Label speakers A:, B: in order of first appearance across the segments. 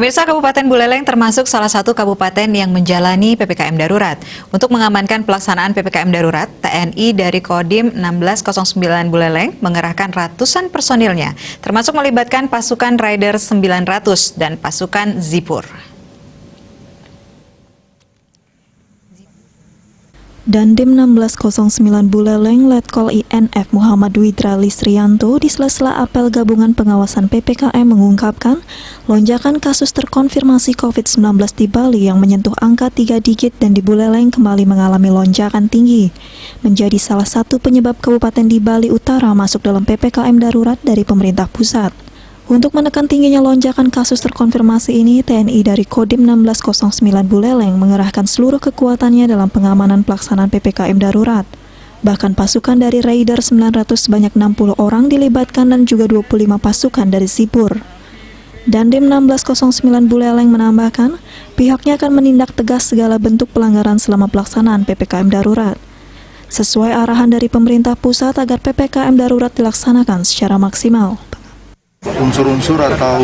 A: Pemirsa, Kabupaten Buleleng termasuk salah satu kabupaten yang menjalani PPKM darurat. Untuk mengamankan pelaksanaan PPKM darurat, TNI dari Kodim 1609 Buleleng mengerahkan ratusan personilnya, termasuk melibatkan pasukan Rider 900 dan pasukan Zipur.
B: Dandim 1609 Buleleng Letkol INF Muhammad Widra Lisrianto di sela-sela apel gabungan pengawasan PPKM mengungkapkan lonjakan kasus terkonfirmasi COVID-19 di Bali yang menyentuh angka 3 digit dan di Buleleng kembali mengalami lonjakan tinggi, menjadi salah satu penyebab kabupaten di Bali Utara masuk dalam PPKM darurat dari pemerintah pusat. Untuk menekan tingginya lonjakan kasus terkonfirmasi ini, TNI dari Kodim 1609 Buleleng mengerahkan seluruh kekuatannya dalam pengamanan pelaksanaan PPKM darurat. Bahkan pasukan dari Raider 900 sebanyak 60 orang dilibatkan dan juga 25 pasukan dari Zipur. Dandim 1609 Buleleng menambahkan, pihaknya akan menindak tegas segala bentuk pelanggaran selama pelaksanaan PPKM darurat. Sesuai arahan dari pemerintah pusat agar PPKM darurat dilaksanakan secara maksimal.
C: Unsur-unsur atau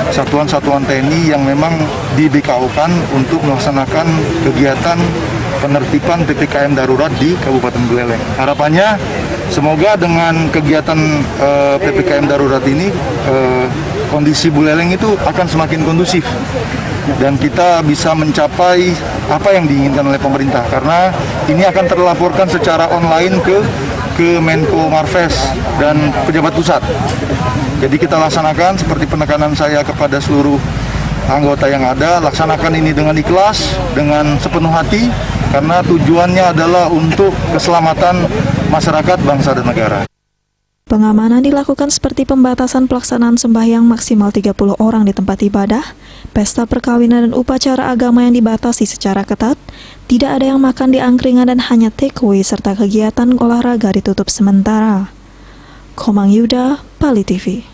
C: satuan-satuan TNI yang memang di-BKO-kan untuk melaksanakan kegiatan penertiban PPKM darurat di Kabupaten Buleleng. Harapannya semoga dengan kegiatan PPKM darurat ini kondisi Buleleng itu akan semakin kondusif dan kita bisa mencapai apa yang diinginkan oleh pemerintah, karena ini akan terlaporkan secara online ke Menko Marves dan pejabat pusat. Jadi kita laksanakan seperti penekanan saya kepada seluruh anggota yang ada, laksanakan ini dengan ikhlas, dengan sepenuh hati, karena tujuannya adalah untuk keselamatan masyarakat, bangsa, dan negara.
B: Pengamanan dilakukan seperti pembatasan pelaksanaan sembahyang maksimal 30 orang di tempat ibadah, pesta perkawinan dan upacara agama yang dibatasi secara ketat, tidak ada yang makan di angkringan dan hanya takeaway serta kegiatan olahraga ditutup sementara. Komang Yuda, Bali TV.